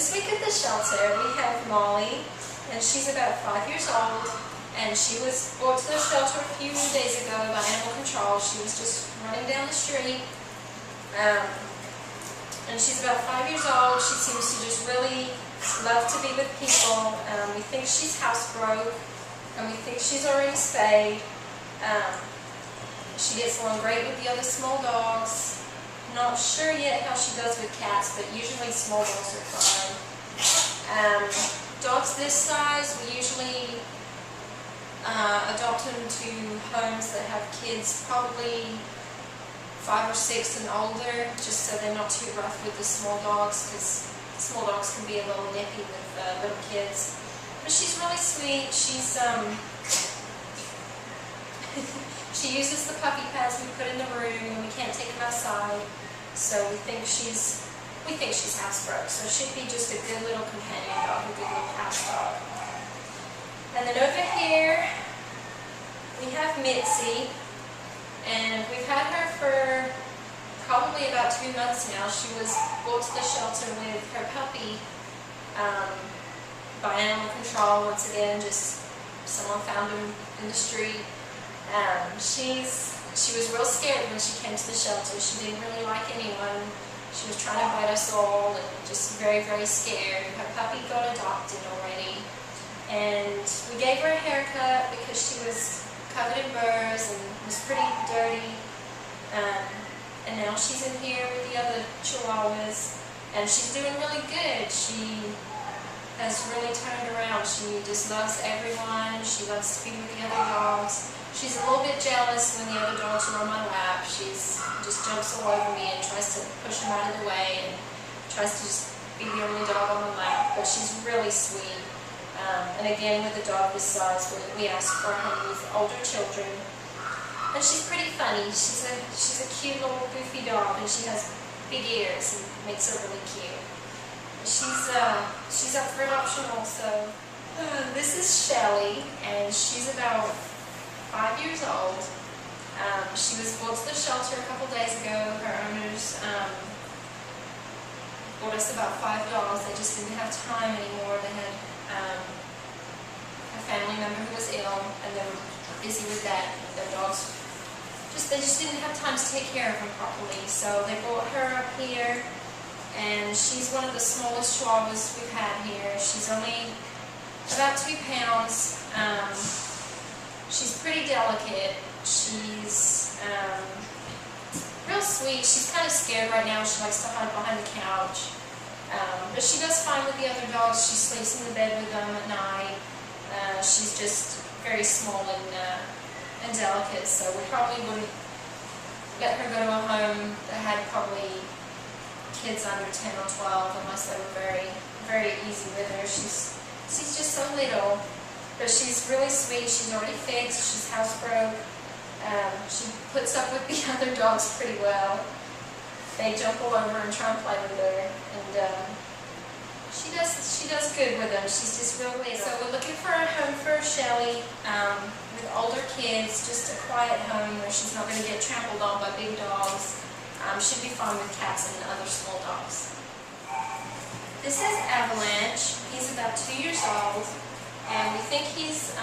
This week at the shelter we have Molly, and she's about 5 years old, and she was brought to the shelter a few days ago by animal control. She was just running down the street, and she's about 5 years old. She seems to just really love to be with people. We think she's housebroke, and we think she's already spayed. She gets along great with the other small dogs. Not sure yet how she does with cats, but usually small dogs are fine. Dogs this size, we usually adopt them to homes that have kids probably 5 or 6 and older, just so they're not too rough with the small dogs, because small dogs can be a little nippy with little kids. But she's really sweet. She's she uses the puppy pads we put in the room, and we can't take them outside. So we think she's housebroke. So she'd be just a good little companion dog, a good little house dog. And then over here we have Mitzi, and we've had her for probably about 2 months now. She was brought to the shelter with her puppy by animal control. Once again, just someone found him in the street. She was real scared when she came to the shelter. She didn't really like anyone. She was trying to bite us all and just very, very scared. Her puppy got adopted already. And we gave her a haircut because she was covered in burrs and was pretty dirty. And now she's in here with the other chihuahuas, and she's doing really good. She has really turned around. She just loves everyone. She loves to be with the other dogs. She's a little bit jealous when the other dogs are on my lap. She just jumps all over me and tries to push them out of the way and tries to just be the only dog on my lap. But she's really sweet. And again, with a dog this size, we ask for a home with older children. And she's pretty funny. She's a cute little goofy dog, and she has big ears and makes her really cute. She's up for adoption also. This is Shelly, and she's about 5 years old. She was brought to the shelter a couple days ago. Her owners bought us about 5 dogs. They just didn't have time anymore. They had a family member who was ill, and they were busy with that. Their dogs they just didn't have time to take care of them properly. So they brought her up here, and she's one of the smallest chihuahuas we've had here. She's only about 2 pounds. She's pretty delicate. She's real sweet. She's kind of scared right now. She likes to hide behind the couch. But she does fine with the other dogs. She sleeps in the bed with them at night. She's just very small and delicate, so we probably wouldn't let her go to a home that had probably kids under 10 or 12 unless they were very, very easy with her. She's just so little. But she's really sweet. She's already fixed. She's housebroke. She puts up with the other dogs pretty well. They jump all over and try and play with her, and she does good with them. She's just real little. So we're looking for a home for Shelly with older kids, just a quiet home where she's not going to get trampled on by big dogs. Should be fine with cats and other small dogs. This is Avalanche. He's about 2 years old. And we think he's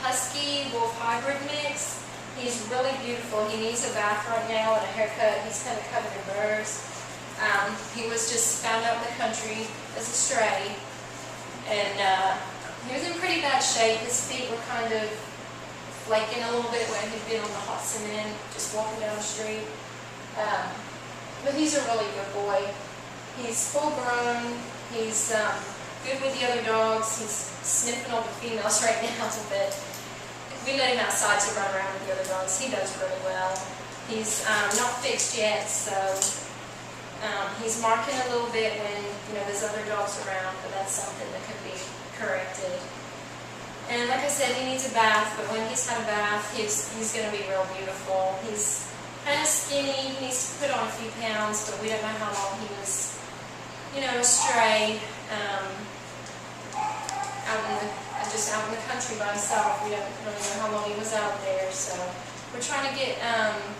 husky wolf hybrid mix. He's really beautiful. He needs a bath right now and a haircut. He's kind of covered in burrs. He was just found out in the country as a stray, and he was in pretty bad shape. His feet were kind of flaking a little bit where he'd been on the hot cement, just walking down the street. But he's a really good boy. He's full grown. He's good with the other dogs. He's sniffing all the females right now a bit. We let him outside to run around with the other dogs. He does really well. He's not fixed yet, so he's marking a little bit when there's other dogs around, but that's something that could be corrected. And like I said, he needs a bath, but when he's had a bath, he's going to be real beautiful. He's kind of skinny. He needs to put on a few pounds, but we don't know how long he was, a stray. Out in the country by himself. We don't really know how long he was out there, so we're trying to get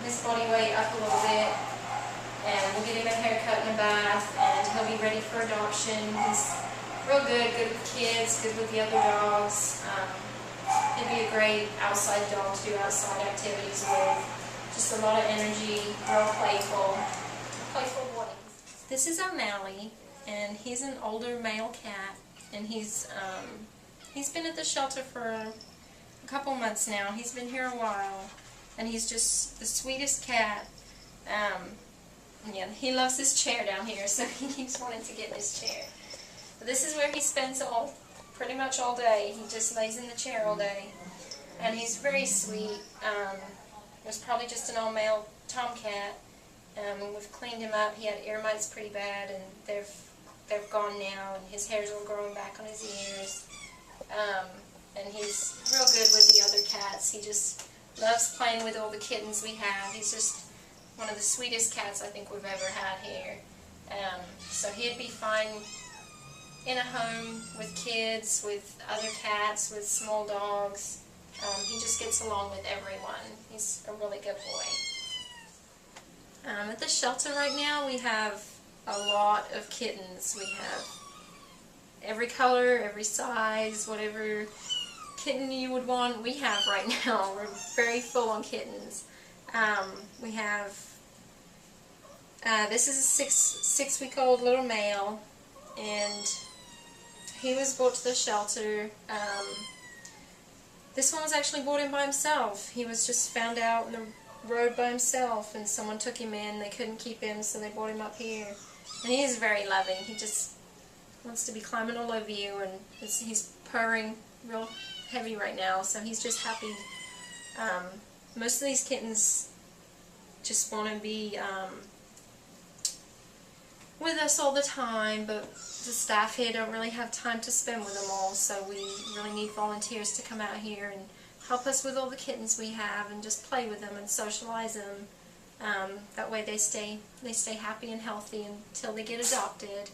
his body weight up a little bit, and we'll get him a haircut and a bath, and he'll be be ready for adoption. He's real good with kids, good with the other dogs. He'd be a great outside dog to do outside activities with. Just a lot of energy, real playful boy. This is O'Malley, and he's an older male cat, and he's been at the shelter for a couple months now. He's been here a while, and he's just the sweetest cat. Yeah, he loves his chair down here, so he keeps wanting to get in his chair. But this is where he spends pretty much all day. He just lays in the chair all day, and he's very sweet. It was probably just an all-male tomcat. We've cleaned him up. He had ear mites pretty bad, and they've gone now, and his hair's all growing back on his ears. And he's real good with the other cats. He just loves playing with all the kittens we have. He's just one of the sweetest cats I think we've ever had here. So he'd be fine in a home with kids, with other cats, with small dogs. He just gets along with everyone. He's a really good boy. At the shelter right now we have a lot of kittens. We have every color, every size, whatever kitten you would want, we have right now. We're very full on kittens. We have, this is a six-week-old little male, and he was brought to the shelter. This one was actually brought in by himself. He was just found out in the road by himself, and someone took him in. They couldn't keep him, so they brought him up here. And he is very loving. He just wants to be climbing all over you, and he's purring real heavy right now, so he's just happy. Most of these kittens just want to be with us all the time, but the staff here don't really have time to spend with them all, so we really need volunteers to come out here and help us with all the kittens we have and just play with them and socialize them. That way they stay happy and healthy until they get adopted.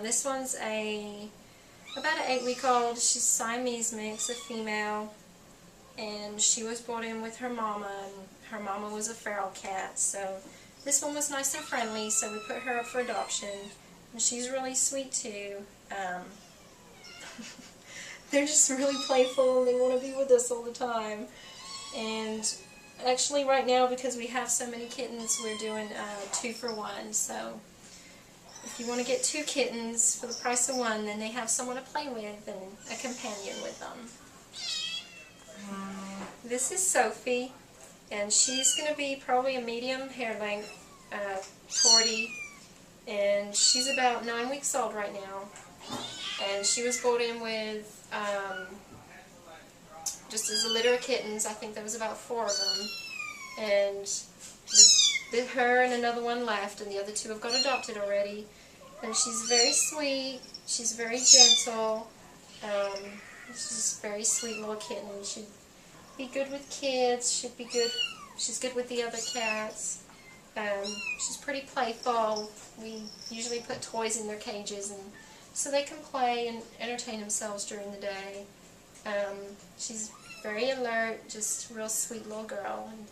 This one's about an 8-week-old. She's Siamese mix, a female, and she was brought in with her mama, and her mama was a feral cat, so this one was nice and friendly, so we put her up for adoption, and she's really sweet too. They're just really playful, and they want to be with us all the time. And actually right now, because we have so many kittens, we're doing 2 for 1, so if you want to get 2 kittens for the price of 1, then they have someone to play with and a companion with them. This is Sophie, and she's going to be probably a medium hair length tortie, and she's about 9 weeks old right now. And she was brought in with just as a litter of kittens. I think there was about 4 of them, and her and another one left, and the other 2 have got adopted already. And she's very sweet, she's very gentle, she's just a very sweet little kitten. She'd be good with kids, she's good with the other cats. She's pretty playful. We usually put toys in their cages and so they can play and entertain themselves during the day. She's very alert, just a real sweet little girl, and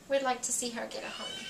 we'd like to see her get a home.